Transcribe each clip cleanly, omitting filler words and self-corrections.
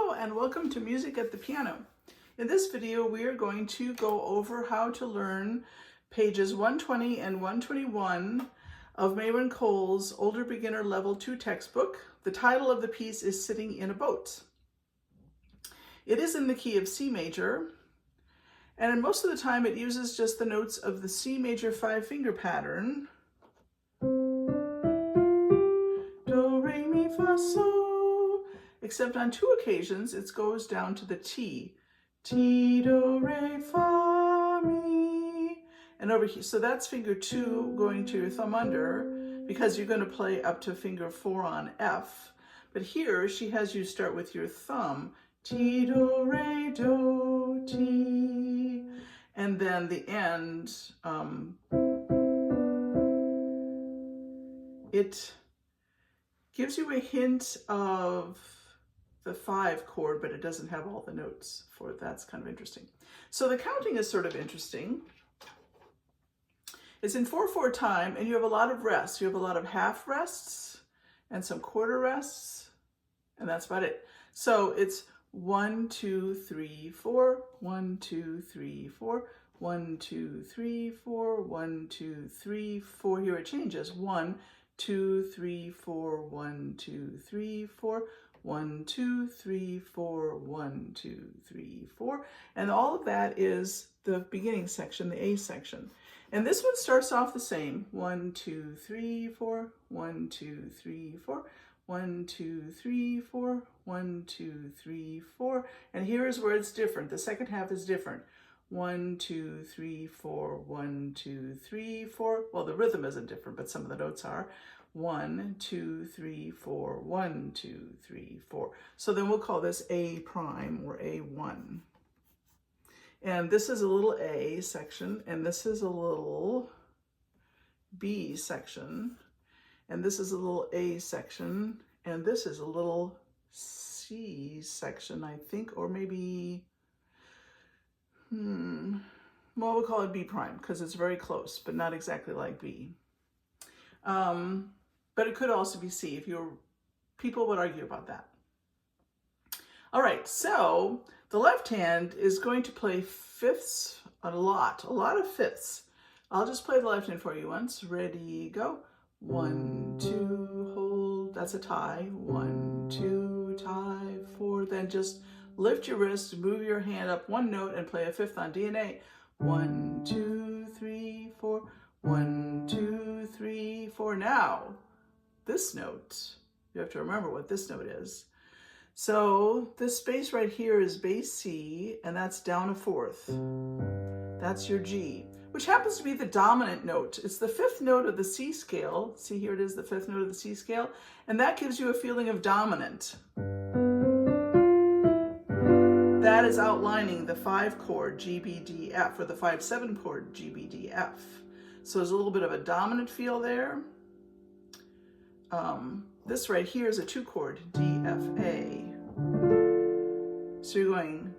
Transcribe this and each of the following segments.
Hello and welcome to Music at the Piano. In this video we are going to go over how to learn pages 120 and 121 of Mayron Cole's Older Beginner Level 2 textbook. The title of the piece is Sitting in a Boat. It is in the key of C major, and most of the time it uses just the notes of the C major 5-finger pattern. Do, re, mi, fa, sol. Except on 2 occasions it goes down to the T. Ti, do, re, fa, mi. And over here, so that's finger 2 going to your thumb under, because you're going to play up to finger 4 on F. But here she has you start with your thumb. Ti, do, re, do, ti. And then the end, it gives you a hint of the 5 chord, but it doesn't have all the notes for it. That's kind of interesting. So the counting is sort of interesting. It's in 4/4 time, and you have a lot of rests. You have a lot of half rests and some quarter rests, and that's about it. So it's 1, 2, 3, 4, 1, 2, 3, 4, 1, 2, 3, 4, 1, 2, 3, 4. Here it changes. 1, 2, 3, 4, 1, 2, 3, 4, 1, 2, 3, 4, 1, 2, 3, 4. And all of that is the beginning section, the A section. And this one starts off the same. 1, 2, 3, 4, 1, 2, 3, 4, 1, 2, 3, 4, 1, 2, 3, 4. And here is where it's different. The second half is different. 1, 2, 3, 4, 1, 2, 3, 4. Well, the rhythm isn't different, but some of the notes are. 1, 2, 3, 4, 1, 2, 3, 4. So then we'll call this A prime or A1. And this is a little A section, and this is a little B section, and this is a little A section, and this is a little C section, I think, or maybe, well, we'll call it B prime because it's very close, but not exactly like B. But it could also be C. People would argue about that. All right, so the left hand is going to play fifths a lot of fifths. I'll just play the left hand for you once. Ready, go. 1, 2, hold. That's a tie. 1, 2, tie, 4. Then just lift your wrist, move your hand up 1 note, and play a fifth on D and A. 1, 2, 3, 4. 1, 2, 3, 4. Now, this note, you have to remember what this note is. So this space right here is bass C, and that's down a 4th. That's your G, which happens to be the dominant note. It's the 5th note of the C scale. See, here it is, the 5th note of the C scale, and that gives you a feeling of dominant. That is outlining the 5 chord G, B, D, F, or the 5/7 chord G, B, D, F. So there's a little bit of a dominant feel there. This right here is a 2 chord, D, F, A. So you're going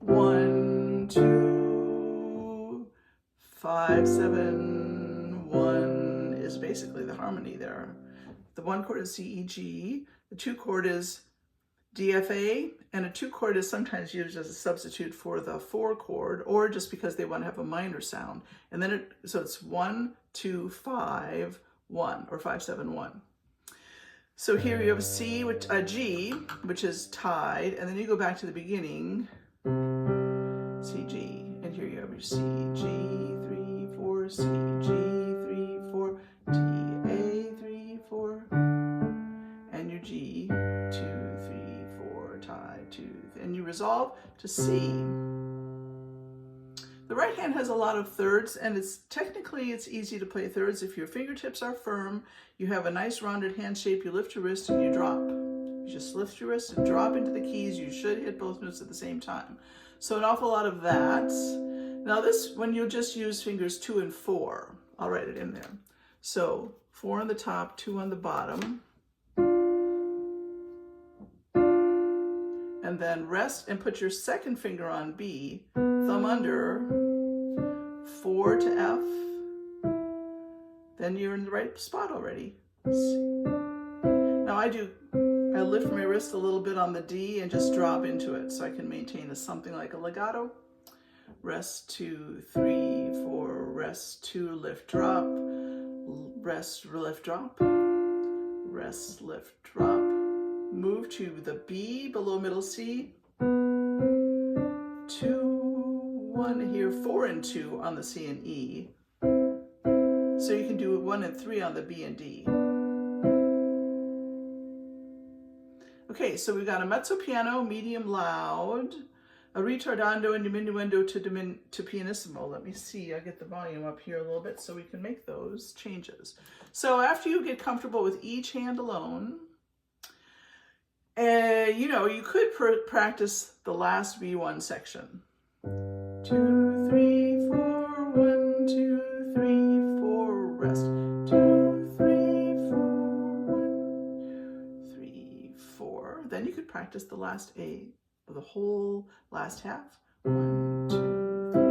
1, 2, 5, 7, 1 is basically the harmony there. The 1 chord is C, E, G. The 2 chord is D, F, A, and a 2 chord is sometimes used as a substitute for the 4 chord, or just because they want to have a minor sound. And then so it's 1, 2, 5, 1, or 5, 7, 1. So here you have a C, a G, which is tied, and then you go back to the beginning, C, G, and here you have your C, G, 3, 4, C, G, 3, 4, D, A, 3, 4, and your G, 2, 3, 4, tie, 2, and you resolve to C. The right hand has a lot of thirds, and it's easy to play thirds. If your fingertips are firm, you have a nice rounded hand shape, you lift your wrist and you drop. You just lift your wrist and drop into the keys. You should hit both notes at the same time. So an awful lot of that. Now this one you'll just use fingers 2 and 4. I'll write it in there. So 4 on the top, 2 on the bottom. And then rest and put your second finger on B, thumb under, 4 to F, then you're in the right spot already. Now I I lift my wrist a little bit on the D and just drop into it so I can maintain something like a legato. Rest, 2, 3, 4, rest, 2, lift, drop, rest, lift, drop, rest, lift, drop. Move to the B below middle C, 2, 1 here, 4 and 2 on the C and E. So you can do 1 and 3 on the B and D. Okay, so we've got a mezzo piano, medium loud, a ritardando and diminuendo to pianissimo. Let me see, I'll get the volume up here a little bit so we can make those changes. So after you get comfortable with each hand alone, you know, you could practice the last B1 section. 2, 3, 4, 1, 2, 3, 4, rest. 2, 3, 4, 1, 3, 4. Then you could practice the last A, the whole last half. 1, 2, 3,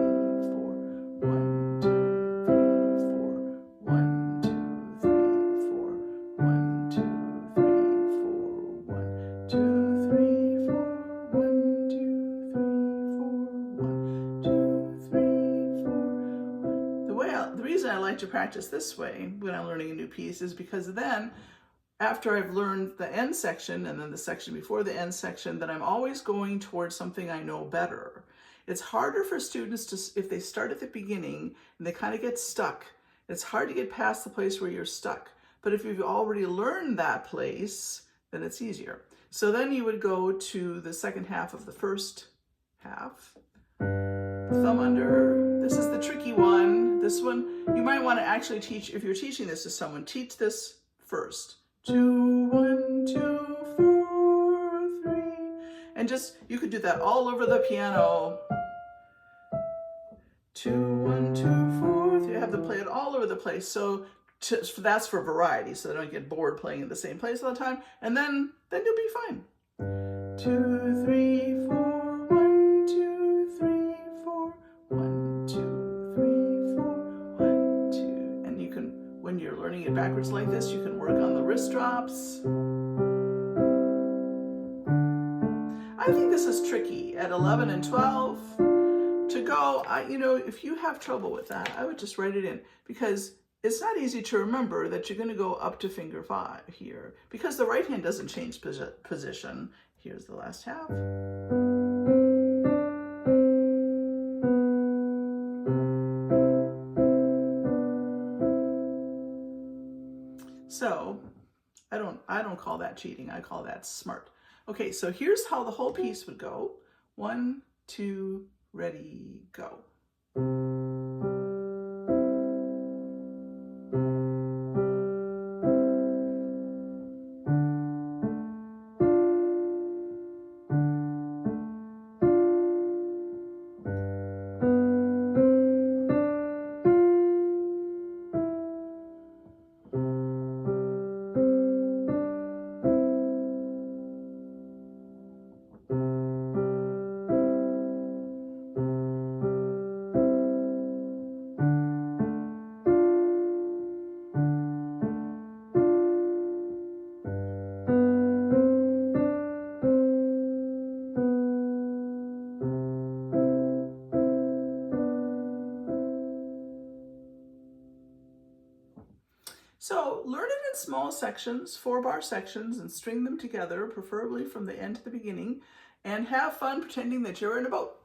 4, 1, 2, 3, 4, 1, 2, 3, 4, 1, 2, 3, 4, 1, 2, 3, 4, 1, 2, 3, 4, 1, 2, 3, 4. The reason I like to practice this way when I'm learning a new piece is because then after I've learned the end section and then the section before the end section, then I'm always going towards something I know better. It's harder for students to, if they start at the beginning and they kind of get stuck, it's hard to get past the place where you're stuck. But if you've already learned that place, then it's easier. So then you would go to the second half of the first half. Thumb under. This is the tricky one. This one, you might want to actually teach, if you're teaching this to someone, teach this first. 2, 1, 2, 4, 3. And just, you could do that all over the piano. 2, 1, 2, 4, 3. Have them play it all over the place. So that's for variety, so they don't get bored playing in the same place all the time. And then you'll be fine. 2, 3, 4, 1, 2, 3, 4, 1, 2, 3, 4, 1, 2. And you can, when you're learning it backwards like this, you can work on the wrist drops. I think this is tricky at 11 and 12 to go. You know, if you have trouble with that, I would just write it in, because it's not easy to remember that you're going to go up to finger 5 here, because the right hand doesn't change position. Here's the last half. So I don't call that cheating. I call that smart. Okay, so here's how the whole piece would go. 1, 2, ready, go. So learn it in small sections, 4-bar sections, and string them together, preferably from the end to the beginning, and have fun pretending that you're in a boat.